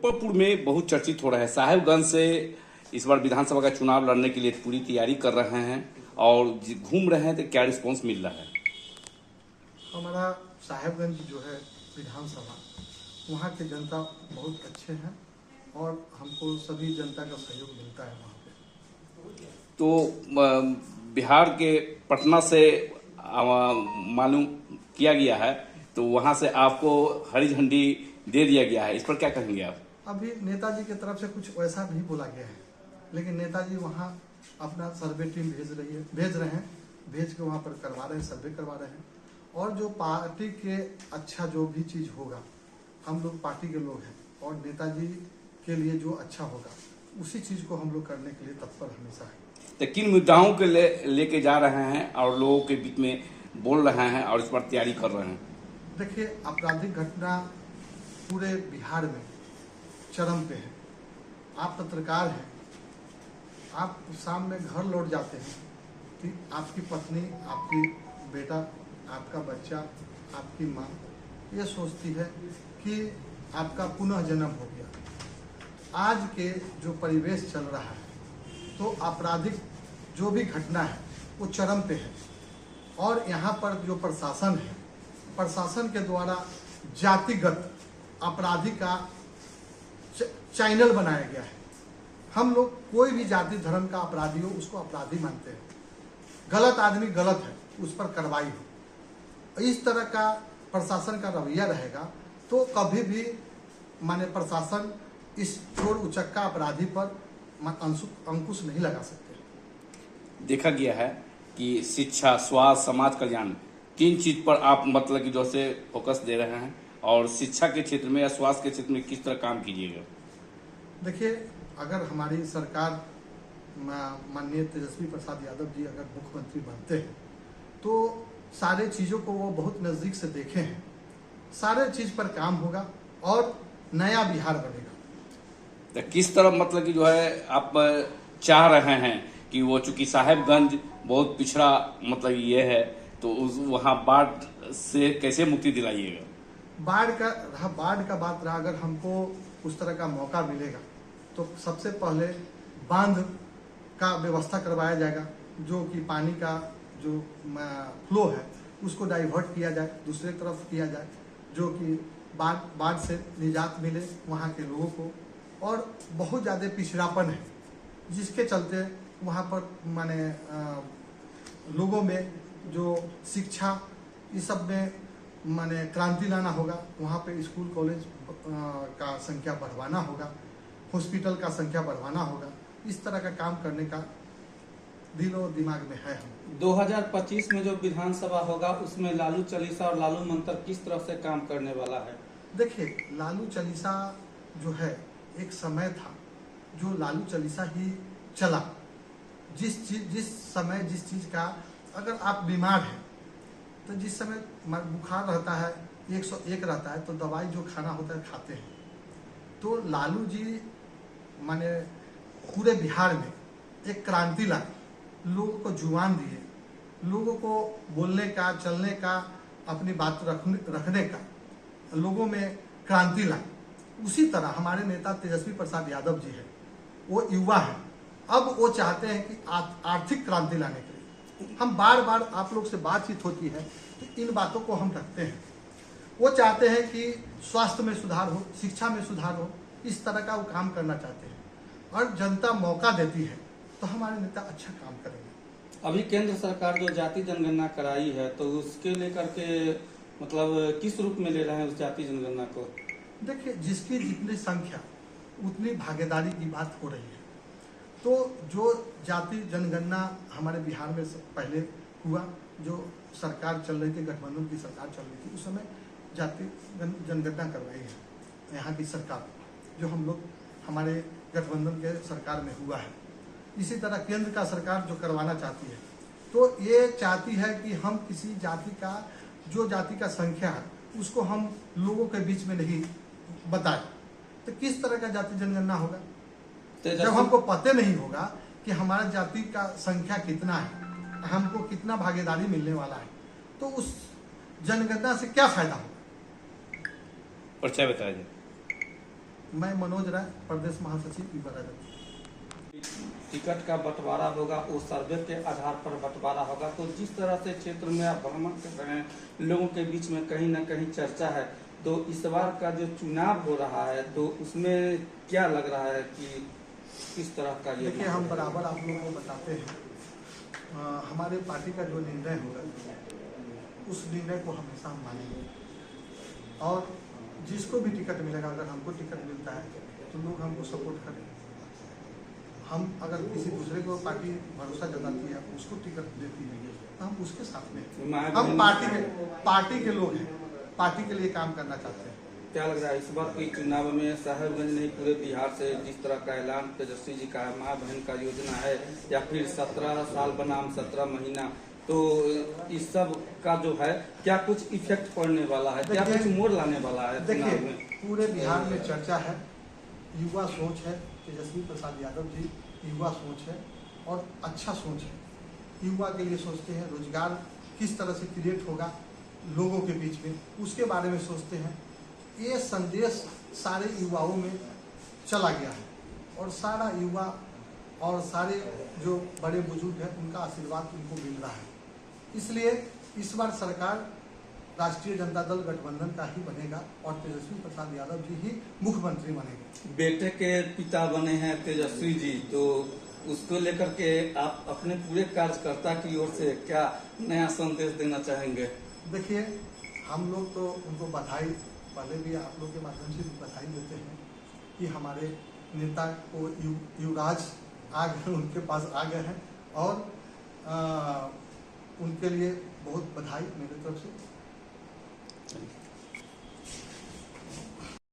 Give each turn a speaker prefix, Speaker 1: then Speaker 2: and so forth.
Speaker 1: मुजफ्फरपुर में बहुत चर्चित हो रहा है। साहेबगंज से इस बार विधानसभा का चुनाव लड़ने के लिए पूरी तैयारी कर रहे हैं और घूम रहे हैं, तो क्या रिस्पांस मिल रहा है?
Speaker 2: हमारा साहेबगंज जो है विधानसभा, वहाँ के जनता बहुत अच्छे हैं और हमको सभी जनता का सहयोग मिलता है वहाँ पे।
Speaker 1: तो बिहार के पटना से मालूम किया गया है, तो वहाँ से आपको हरी झंडी दे दिया गया है, इस पर क्या कहेंगे आप?
Speaker 2: अभी नेताजी की तरफ से कुछ वैसा नहीं बोला गया है, लेकिन नेताजी वहाँ अपना सर्वे टीम भेज रहे हैं, भेज के वहाँ पर करवा रहे हैं, सर्वे करवा रहे हैं। और जो पार्टी के अच्छा जो भी चीज़ होगा, हम लोग पार्टी के लोग हैं और नेताजी के लिए जो अच्छा होगा उसी चीज़ को हम लोग करने के लिए तत्पर हमेशा है।
Speaker 1: तो किन मुद्दाओं के लेके जा रहे हैं और लोगों के बीच में बोल रहे हैं और इस पर तैयारी कर रहे हैं?
Speaker 2: देखिए, आपराधिक घटना पूरे बिहार में चरम पे है। आप पत्रकार हैं, आप शाम में घर लौट जाते हैं कि आपकी पत्नी, आपकी बेटा, आपका बच्चा, आपकी माँ ये सोचती है कि आपका पुनः जन्म हो गया। आज के जो परिवेश चल रहा है, तो आपराधिक जो भी घटना है वो चरम पे है और यहाँ पर जो प्रशासन है, प्रशासन के द्वारा जातिगत अपराधी का चैनल बनाया गया है। हम लोग कोई भी जाति धर्म का अपराधी हो उसको अपराधी मानते हैं। गलत आदमी गलत है, उस पर कार्रवाई हो। इस तरह का प्रशासन का रवैया रहेगा तो कभी भी माने प्रशासन इस चोर उचक्का अपराधी पर अंकुश नहीं लगा सकते।
Speaker 1: देखा गया है कि शिक्षा, स्वास्थ्य, समाज कल्याण, तीन चीज पर आप मतलब कि जो से फोकस दे रहे हैं, और शिक्षा के क्षेत्र में या स्वास्थ्य के क्षेत्र में किस तरह काम कीजिएगा?
Speaker 2: देखिए, अगर हमारी सरकार माननीय तेजस्वी प्रसाद यादव जी अगर मुख्यमंत्री बनते हैं तो सारे चीज़ों को वो बहुत नज़दीक से देखे हैं, सारे चीज़ पर काम होगा और नया बिहार बनेगा।
Speaker 1: तो किस तरह मतलब कि जो है आप चाह रहे हैं कि वो, चूंकि साहेबगंज बहुत पिछड़ा मतलब ये है, तो उस वहाँ बाढ़ से कैसे मुक्ति दिलाइएगा?
Speaker 2: बाढ़ का बात रहा, अगर हमको उस तरह का मौका मिलेगा तो सबसे पहले बांध का व्यवस्था करवाया जाएगा, जो कि पानी का जो फ्लो है उसको डाइवर्ट किया जाए, दूसरे तरफ किया जाए, जो कि बाढ़ से निजात मिले वहाँ के लोगों को। और बहुत ज़्यादा पिछड़ापन है जिसके चलते वहाँ पर माने लोगों में जो शिक्षा इस सब में माने क्रांति लाना होगा। वहाँ पे स्कूल कॉलेज का संख्या बढ़वाना होगा, हॉस्पिटल का संख्या बढ़वाना होगा। इस तरह का काम करने का दिलो दिमाग में है। हम
Speaker 3: 2025 में जो विधानसभा होगा उसमें लालू चालीसा और लालू मंत्र किस तरह से काम करने वाला है?
Speaker 2: देखिए, लालू चालीसा जो है, एक समय था जो लालू चालीसा ही चला। जिस समय जिस चीज़ का, अगर आप बीमार हैं तो जिस समय बुखार रहता है, 101 रहता है, तो दवाई जो खाना होता है खाते हैं। तो लालू जी माने पूरे बिहार में एक क्रांति लाए, लोगों को जुबान दिए, लोगों को बोलने का, चलने का, अपनी बात रखने का, लोगों में क्रांति लाए। उसी तरह हमारे नेता तेजस्वी प्रसाद यादव जी है, वो युवा है। अब वो चाहते हैं कि आर्थिक क्रांति लाने के लिए, हम बार बार आप लोग से बातचीत होती है तो इन बातों को हम रखते हैं। वो चाहते हैं कि स्वास्थ्य में सुधार हो, शिक्षा में सुधार हो, इस तरह का वो काम करना चाहते हैं और जनता मौका देती है तो हमारे नेता अच्छा काम करेंगे।
Speaker 3: अभी केंद्र सरकार जो जाति जनगणना कराई है, तो उसके लेकर के मतलब किस रूप में ले रहे हैं उस जाति जनगणना को?
Speaker 2: देखिए, जिसकी जितनी संख्या उतनी भागीदारी की बात हो रही है। तो जो जाति जनगणना हमारे बिहार में पहले हुआ, जो सरकार चल रही थी, गठबंधन की सरकार चल रही थी, उस समय जाति जनगणना करवाई है यहाँ की सरकार, जो हम लोग हमारे गठबंधन के सरकार में हुआ है। इसी तरह केंद्र का सरकार जो करवाना चाहती है, तो ये चाहती है कि हम किसी जाति का, जो जाति का संख्या है उसको हम लोगों के बीच में नहीं बताएं। तो किस तरह का जाति जनगणना होगा जब हमको पता नहीं होगा कि हमारा जाति का संख्या कितना है, हमको कितना भागीदारी मिलने वाला है, तो उस जनगणना से क्या फायदा होगा?
Speaker 1: परिचय बताइए।
Speaker 2: मैं मनोज राय, प्रदेश महासचिव युवा राजद।
Speaker 3: टिकट का बंटवारा होगा वो सर्वे के आधार पर बंटवारा होगा। तो जिस तरह से क्षेत्र में आप भ्रमण कर रहे हैं, लोगों के बीच में कहीं ना कहीं चर्चा है, तो इस बार का जो चुनाव हो रहा है तो उसमें क्या लग रहा है कि किस तरह का ये?
Speaker 2: देखिए, हम बराबर आप लोगों को बताते हैं, हमारे पार्टी का जो निर्णय होगा उस निर्णय को हमेशा हम मानेंगे, और जिसको भी टिकट मिलेगा, अगर हमको टिकट मिलता है तो लोग हमको सपोर्ट करेंगे। हम अगर किसी दूसरे को पार्टी भरोसा जताती है, उसको टिकट देती है, तो हम उसके साथ में, हम पार्टी के लोग हैं, पार्टी के लिए काम करना चाहते हैं।
Speaker 3: क्या लग रहा है इस बार के चुनाव में साहेबगंज नहीं पूरे बिहार से जिस तरह का ऐलान तेजस्वी जी का है, माँ बहन का योजना है, या फिर 17 साल बनाम 17 महीना, तो इस सब का जो है क्या कुछ इफेक्ट पड़ने वाला है, क्या कुछ मोड़ लाने वाला है?
Speaker 2: देखिए, पूरे बिहार में चर्चा है, युवा सोच है, तेजस्वी प्रसाद यादव जी युवा सोच है और अच्छा सोच है। युवा के लिए सोचते हैं, रोजगार किस तरह से क्रिएट होगा लोगों के बीच में, उसके बारे में सोचते हैं। ये संदेश सारे युवाओं में चला गया है, और सारा युवा और सारे जो बड़े बुजुर्ग हैं उनका आशीर्वाद उनको मिल रहा है। इसलिए इस बार सरकार राष्ट्रीय जनता दल गठबंधन का ही बनेगा और तेजस्वी प्रसाद यादव जी ही मुख्यमंत्री बनेंगे।
Speaker 3: बेटे के पिता बने हैं तेजस्वी जी, तो उसको लेकर के आप अपने पूरे कार्यकर्ता की ओर से क्या नया संदेश देना चाहेंगे?
Speaker 2: देखिए, हम लोग तो उनको बधाई, पहले भी आप लोग के माध्यम से बधाई देते हैं कि हमारे नेता को युवराज आ गए, उनके पास आ गए हैं, और उनके लिए बहुत बधाई मेरे तरफ से।